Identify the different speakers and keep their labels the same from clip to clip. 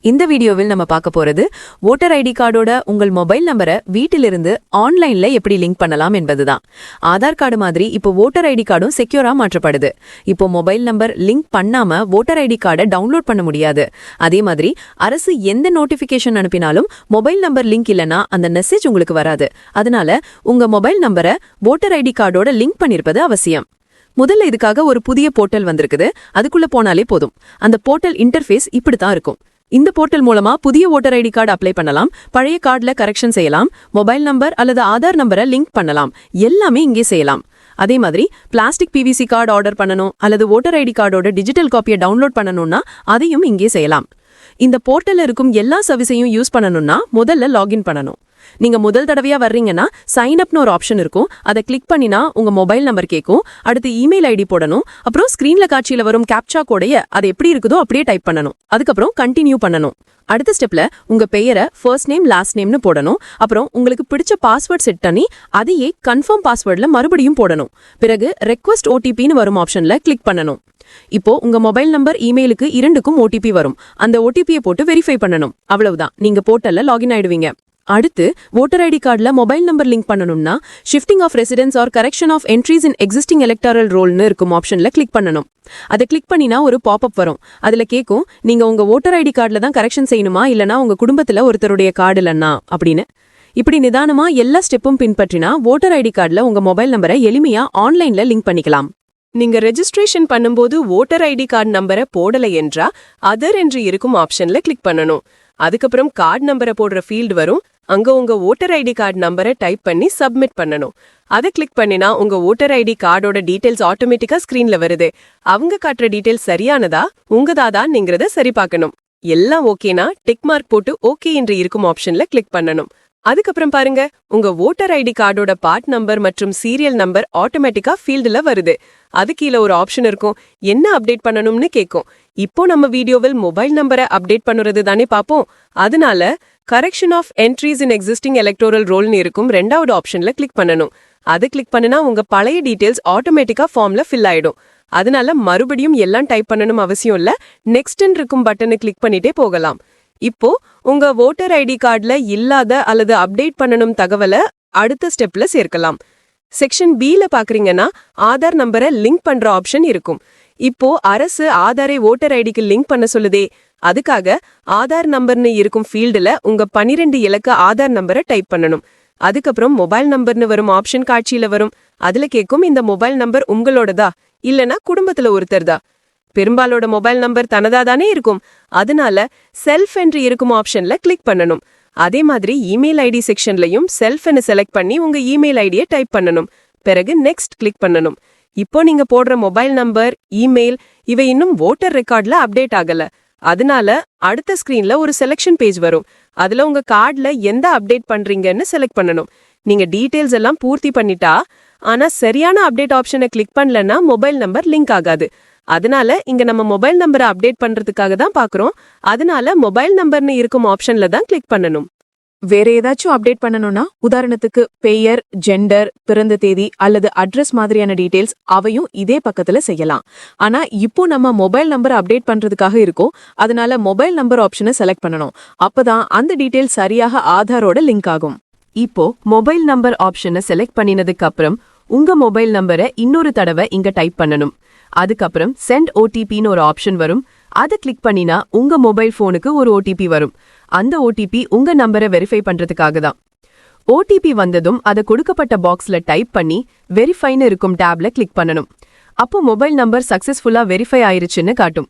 Speaker 1: இந்த வீடியோவில் நம்ம பார்க்க போறது வோட்டர் ஐடி கார்டோட உங்கள் மொபைல் நம்பரை வீட்டிலிருந்து ஆன்லைன்ல எப்படி லிங்க் பண்ணலாம் என்பதுதான். ஆதார் கார்டு மாதிரி இப்போ வோட்டர் ஐடி கார்டும் செக்யூரா மாற்றப்படுது. இப்போ மொபைல் நம்பர் லிங்க் பண்ணாம வோட்டர் ஐடி கார்டை டவுன்லோட் பண்ண முடியாது. அதே மாதிரி அரசு எந்த நோட்டிபிகேஷன் அனுப்பினாலும் மொபைல் நம்பர் லிங்க் இல்லனா அந்த மெசேஜ் உங்களுக்கு வராது. அதனால உங்க மொபைல் நம்பரை வோட்டர் ஐடி கார்டோட லிங்க் பண்ணிருப்பது அவசியம். முதல்ல இதுக்காக ஒரு புதிய போர்ட்டல் வந்திருக்குது. அதுக்குள்ள போனாலே போதும். அந்த போர்ட்டல் இன்டர்ஃபேஸ் இப்படித்தான் இருக்கும். இந்த போர்ட்டல் மூலமா புதிய வோட்டர் ஐடி கார்டு அப்ளை பண்ணலாம், பழைய கார்டுல கரெக்ஷன் செய்யலாம், மொபைல் நம்பர் அல்லது ஆதார் நம்பரை லிங்க் பண்ணலாம். எல்லாமே இங்கே செய்யலாம். அதே மாதிரி பிளாஸ்டிக் பிவிசி கார்டு ஆர்டர் பண்ணணும் அல்லது வோட்டர் ஐடி கார்டோட டிஜிட்டல் காப்பியை டவுன்லோட் பண்ணணும்னா அதையும் இங்கே செய்யலாம். இந்த போர்ட்டல்ல இருக்கும் எல்லா சர்வீஸையும் யூஸ் பண்ணணும்னா முதல்ல லாகின் பண்ணணும். நீங்க முதல் தடவையா வர்றீங்கன்னா சைன் அப்னு ஒரு ஆப்ஷன் இருக்கும். அதை கிளிக் பண்ணினா உங்க மொபைல் நம்பர் கேட்கும். அடுத்து இமெயில் ஐடி போடணும். அப்புறம் ஸ்கிரீன்ல காட்சியில வரும் கேப்சா கோடைய அது எப்படி இருக்குதோ அப்படியே டைப் பண்ணணும். அதுக்கப்புறம் கண்டினியூ பண்ணணும். அடுத்த ஸ்டெப்ல உங்க பெயரை ஃபர்ஸ்ட் நேம் லாஸ்ட் நேம்னு போடணும். அப்புறம் உங்களுக்கு பிடிச்ச பாஸ்வேர்ட் செட் பண்ணி அதையே கன்ஃபார்ம் பாஸ்வேர்ட்ல மறுபடியும் போடணும். பிறகு ரெக்வெஸ்ட் ஓடிபின்னு வரும் ஆப்ஷன்ல கிளிக் பண்ணணும். இப்போ உங்க மொபைல் நம்பர் இமெயிலுக்கு இரண்டுக்கும் ஓடிபி வரும். அந்த ஓடிபியை போட்டு வெரிஃபை பண்ணணும். அவ்வளவுதான், நீங்க போர்ட்டல்ல லாகின் ஆயிடுவீங்க. அடுத்து வோட்டர் ஐடி கார்டுல மொபைல் நம்பர் லிங்க் பண்ணணும்னா shifting of residence or correction of entries in existing electoral ரோல்னு இருக்கும் ஆப்ஷன்ல கிளிக் பண்ணணும். அதை கிளிக் பண்ணினா ஒரு பாப்அப் வரும். அதுல கேட்கும், நீங்க உங்க வோட்டர் ஐடி கார்டுல தான் கரெக்ஷன் செய்யணுமா இல்லனா உங்க குடும்பத்துல ஒருத்தருடைய கார்டு இல்லன்னா அப்படின்னு. இப்படி நிதானமா எல்லா ஸ்டெப்பும் பின்பற்றினா வோட்டர் ஐடி கார்டுல உங்க மொபைல் நம்பரை எளிமையா ஆன்லைன்ல லிங்க் பண்ணிக்கலாம்.
Speaker 2: நீங்க ரெஜிஸ்ட்ரேஷன் பண்ணும்போது வோட்டர் ஐடி கார்டு நம்பரை போடலை என்றா அதர் என்று இருக்கும் ஆப்ஷன்ல கிளிக் பண்ணணும். அதுக்கப்புறம் கார்டு நம்பரை போடுற ஃபீல்டு வரும். அங்க உங்க வோட்டர் ஐடி கார்டு நம்பரை டைப் பண்ணி சப்மிட் பண்ணணும். அதை கிளிக் பண்ணினா உங்க வோட்டர் ஐடி கார்டோட டீடைல்ஸ் ஆட்டோமேட்டிக்கா ஸ்கிரீன்ல வருது. அவங்க காட்டுற டீடைல்ஸ் சரியானதா உங்கதாதான்ங்கிறத சரி பார்க்கணும். எல்லாம் ஓகேனா டிக் மார்க் போட்டு ஓகே என்று இருக்கும் ஆப்ஷன்ல கிளிக் பண்ணணும். அதுக்கப்புறம் பாருங்க, உங்க வோட்டர் ஐடி கார்டோட பார்ட் நம்பர் மற்றும் சீரியல் நம்பர் ஆட்டோமேட்டிக்கா ஃபீல்டுல வருது. அது கீழே ஒரு ஆப்ஷன் இருக்கும், என்ன அப்டேட் பண்ணணும்னு கேட்கும். இப்போ நம்ம வீடியோவில் மொபைல் நம்பரை அப்டேட் பண்ணுறது தானே பார்ப்போம். அதனால correction of entries in existing electoral ரோல்னு இருக்கும் ரெண்டாவது ஆப்ஷன்ல கிளிக் பண்ணணும். அது கிளிக் பண்ணினா உங்க பழைய டீடைல்ஸ் ஆட்டோமேட்டிக்கா ஃபார்ம்ல ஃபில் ஆயிடும். அதனால மறுபடியும் எல்லாம் டைப் பண்ணணும் அவசியம் இல்ல. நெக்ஸ்ட்ன்னு இருக்கும் பட்டனை கிளிக் பண்ணிட்டே போகலாம். இப்போ உங்க வோட்டர் ஐடி கார்டுல இல்லாத அல்லது அப்டேட் பண்ணணும் தகவலை அடுத்த ஸ்டெப்ல சேர்க்கலாம். செக்ஷன் பில பாக்குறீங்கன்னா ஆதார் நம்பரை லிங்க் பண்ற ஆப்ஷன் இருக்கும். இப்போ அரசு ஆதாரை வோட்டர் ஐடிக்கு லிங்க் பண்ண சொல்லுதே, அதுக்காக ஆதார் நம்பர்னு இருக்கும் ஃபீல்டுல உங்க 12 இலக்க ஆதார் நம்பரை டைப் பண்ணணும். அதுக்கப்புறம் மொபைல் நம்பர்னு வரும் ஆப்ஷன் காட்சியில வரும். அதுல கேட்கும், இந்த மொபைல் நம்பர் உங்களோடதா இல்லனா குடும்பத்துல ஒருத்தர்தா. பெரும்பாலோட மொபைல் நம்பர் தனதாதானே இருக்கும். அதனால செல்ஃப் என்று இருக்கும் ஆப்ஷன்ல கிளிக் பண்ணணும். அதே மாதிரி இமெயில் ஐடி செக்ஷன்லயும் செல்ஃப்னு செலக்ட் பண்ணி உங்க இமெயில் ஐடியை டைப் பண்ணணும். பிறகு நெக்ஸ்ட் கிளிக் பண்ணணும். இப்போ நீங்க போடுற மொபைல் நம்பர், இமெயில் இவை இன்னும் வோட்டர் ரெக்கார்ட்ல அப்டேட் ஆகல. அதனால அடுத்த ஸ்கிரீன்ல ஒரு செலக்ஷன் பேஜ் வரும். அதுல உங்க கார்டுல எந்த அப்டேட் பண்றீங்கன்னு செலக்ட் பண்ணணும். நீங்க டீடைல்ஸ் எல்லாம் பூர்த்தி பண்ணிட்டா, ஆனா சரியான அப்டேட் ஆப்ஷனை கிளிக் பண்ணலன்னா மொபைல் நம்பர் லிங்க் ஆகாது. அதனால இங்க நம்ம மொபைல் நம்பரை அப்டேட் பண்றதுக்காக தான் பாக்குறோம். அதனால மொபைல் நம்பர்னு இருக்கும் ஆப்ஷன்ல தான் கிளிக் பண்ணணும்.
Speaker 1: வேற ஏதாச்சும் அப்டேட் பண்ணணும்னா உதாரணத்துக்கு பெயர், ஜெண்டர், பிறந்த தேதி அல்லது அட்ரஸ் மாதிரியான டீடைல்ஸ் அவையும் இதே பக்கத்துல செய்யலாம். ஆனா இப்போ நம்ம மொபைல் நம்பர் அப்டேட் பண்றதுக்காக இருக்கோம். அதனால மொபைல் நம்பர் ஆப்ஷனை செலக்ட் பண்ணணும். அப்பதான் அந்த டீடைல்ஸ் சரியாக ஆதாரோட லிங்க் ஆகும். இப்போ மொபைல் நம்பர் ஆப்ஷனை செலக்ட் பண்ணினதுக்கு அப்புறம் உங்க மொபைல் நம்பரை இன்னொரு தடவை இங்க டைப் பண்ணணும். அதுக்கப்புறம் சென்ட் ஓடிபின்னு ஒரு ஆப்ஷன் வரும். அதை கிளிக் பண்ணினா உங்க மொபைல் போனுக்கு ஒரு ஓடிபி வரும். அந்த ஓடிபி உங்க நம்பரை வெரிஃபை பண்றதுக்காக தான். ஓடிபி வந்ததும் அதை கொடுக்கப்பட்ட பாக்ஸ்ல டைப் பண்ணி வெரிஃபைன்னு இருக்கும் டேப்ல கிளிக் பண்ணணும். அப்போ மொபைல் நம்பர் சக்சஸ்ஃபுல்லா வெரிஃபை ஆயிருச்சுன்னு காட்டும்.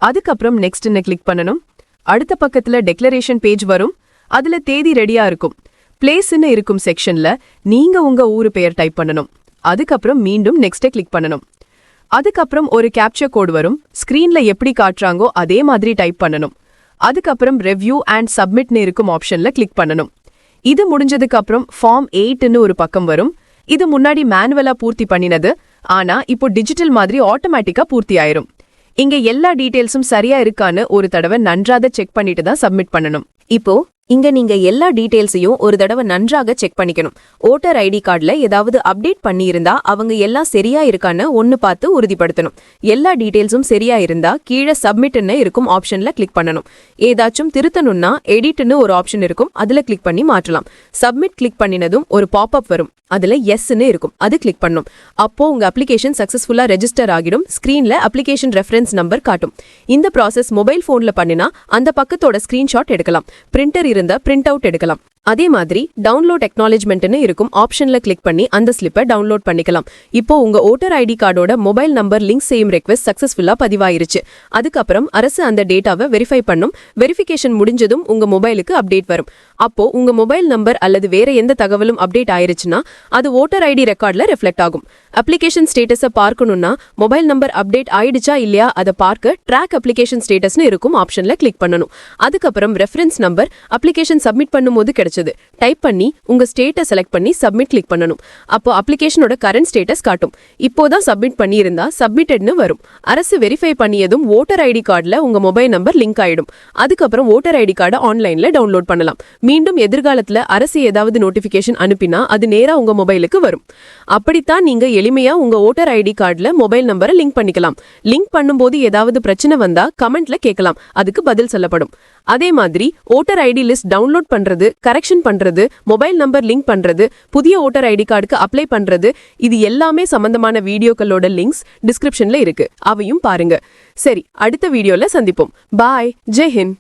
Speaker 1: அதுக்கப்புறம் நெக்ஸ்ட்னு கிளிக் பண்ணணும். அடுத்த பக்கத்துல டெக்ளரேஷன் பேஜ் வரும். அதுல தேதி ரெடியா இருக்கும். பிளேஸ்ன்னு இருக்கும் செக்ஷன்ல நீங்க உங்க ஊரு பெயர் டைப் பண்ணணும். அதுக்கப்புறம் மீண்டும் நெக்ஸ்ட்டை கிளிக் பண்ணணும். அதுக்கப்புறம் ஒரு கேப்சர் கோட் வரும். ஸ்கிரீன்ல எப்படி காட்டுறாங்கோ அதே மாதிரி டைப் பண்ணணும். அதுக்கப்புறம் ரெவ்யூ அண்ட் சப்மிட்னு இருக்கும் ஆப்ஷன்ல கிளிக் பண்ணணும். இது முடிஞ்சதுக்கு அப்புறம் ஃபார்ம் 8ன்னு ஒரு பக்கம் வரும். இது முன்னாடி மேனுவலா பூர்த்தி பண்ணினது, ஆனா இப்போ டிஜிட்டல் மாதிரி ஆட்டோமேட்டிக்கா பூர்த்தி ஆயிரும். இங்க எல்லா டீடைல்ஸும் சரியா இருக்கான்னு ஒரு தடவை நன்றாக செக் பண்ணிட்டு தான் சப்மிட் பண்ணணும். இப்போ இங்க நீங்க எல்லா டீடைல்ஸையும் ஒரு தடவை நன்றாக செக் பண்ணிக்கணும். ஓட்டர் ஐடி கார்டுல ஏதாவது அப்டேட் பண்ணியிருந்தா அவங்க எல்லாம் சரியா இருக்கான்னு ஒன்னு பார்த்து உறுதிப்படுத்தணும். எல்லா டீடைல்ஸும் சரியா இருந்தா கீழே சப்மிட்னு இருக்கும் ஆப்ஷன்ல கிளிக் பண்ணணும். ஏதாச்சும் திருத்தணும்னா எடிட்னு ஒரு ஆப்ஷன் இருக்கும், அதுல கிளிக் பண்ணி மாற்றலாம். சப்மிட் கிளிக் பண்ணினதும் ஒரு பாப்அப் வரும், அதுல எஸ்ன்னு இருக்கும், அது கிளிக் பண்ணணும். அப்போ உங்க அப்ளிகேஷன் சக்சஸ்ஃபுல்லா ரெஜிஸ்டர் ஆகிடும். ஸ்கிரீன்ல அப்ளிகேஷன் ரெஃபரன்ஸ் நம்பர் காட்டும். இந்த ப்ராசஸ் மொபைல் போன்ல பண்ணினா அந்த பக்கத்தோட ஸ்கிரீன்ஷாட் எடுக்கலாம். பிரிண்டர் இருந்தா பிரிண்ட் அவுட் எடுக்கலாம். அதே மாதிரி டவுன்லோட் அக்னாலேஜ்மெண்ட்னு இருக்கும் ஆப்ஷன்ல கிளிக் பண்ணி அந்த ஸ்லிப்பை டவுன்லோட் பண்ணிக்கலாம். இப்போ உங்க ஓட்டர் ஐடி கார்டோட மொபைல் நம்பர் லிங்க் செய்யும் ரெக்வெஸ்ட் சக்சஸ்ஃபுல்லா பதிவாயிருச்சு. அதுக்கப்புறம் அரசு அந்த டேட்டாவை வெரிஃபை பண்ணும். வெரிஃபிகேஷன் முடிஞ்சதும் உங்க மொபைலுக்கு அப்டேட் வரும். அப்போ உங்க மொபைல் நம்பர் அல்லது வேற எந்த தகவலும் அப்டேட் ஆயிருச்சுன்னா அது ஓட்டர் ஐடி ரெக்கார்ட்ல ரிஃப்ளெக்ட் ஆகும். அப்ளிகேஷன் ஸ்டேட்டஸை பார்க்கணும்னா மொபைல் நம்பர் அப்டேட் ஆயிடுச்சா இல்லையா அதை பார்க்க ட்ராக் அப்ளிகேஷன் ஸ்டேட்டஸ்னு இருக்கும் ஆப்ஷன்ல கிளிக் பண்ணணும். அதுக்கப்புறம் ரெஃபரன்ஸ் நம்பர் அப்ளிகேஷன் சப்மிட் பண்ணும்போது கிடைச்சது டைப் பண்ணி உங்க ஸ்டேட்டஸ் செலக்ட் பண்ணி சப்மிட் கிளிக் பண்ணணும். அப்போ அப்ளிகேஷனோட கரண்ட் ஸ்டேட்டஸ் காட்டும். இப்போதான் சப்மிட் பண்ணியிருந்தா சப்மிட்டட்னு வரும். அரசு வெரிஃபை பண்ணியதும் ஓட்டர் ஐடி கார்டுல உங்க மொபைல் நம்பர் லிங்க் ஆயிடும். அதுக்கப்புறம் ஓட்டர் ஐடி கார்டை ஆன்லைன்ல டவுன்லோட் பண்ணலாம். மீண்டும் எதிர்காலத்துல அரசு ஏதாவது நோட்டிபிகேஷன் அனுப்பினா அது நேரா உங்க மொபைலுக்கு வரும். அப்படித்தான் நீங்க எளிமையா உங்க ஓட்டர் ஐடி கார்டுல மொபைல் நம்பரை லிங்க் பண்ணிக்கலாம். லிங்க் பண்ணும்போது ஏதாவது பிரச்சனை வந்தா கமெண்ட்ல கேட்கலாம், அதுக்கு பதில் சொல்லப்படும். அதே மாதிரி ஓட்டர் ஐடி லிஸ்ட் டவுன்லோட் பண்றது, கரெக்ஷன் பண்றது, மொபைல் நம்பர் லிங்க் பண்றது, புதிய ஓட்டர் ஐடி கார்டுக்கு அப்ளை பண்றது, இது எல்லாமே சம்பந்தமான வீடியோக்களோட லிங்க்ஸ் டிஸ்கிரிப்ஷன்ல இருக்கு, அவையும் பாருங்க. சரி, அடுத்த வீடியோல சந்திப்போம். பாய், ஜெய் ஹிந்த்.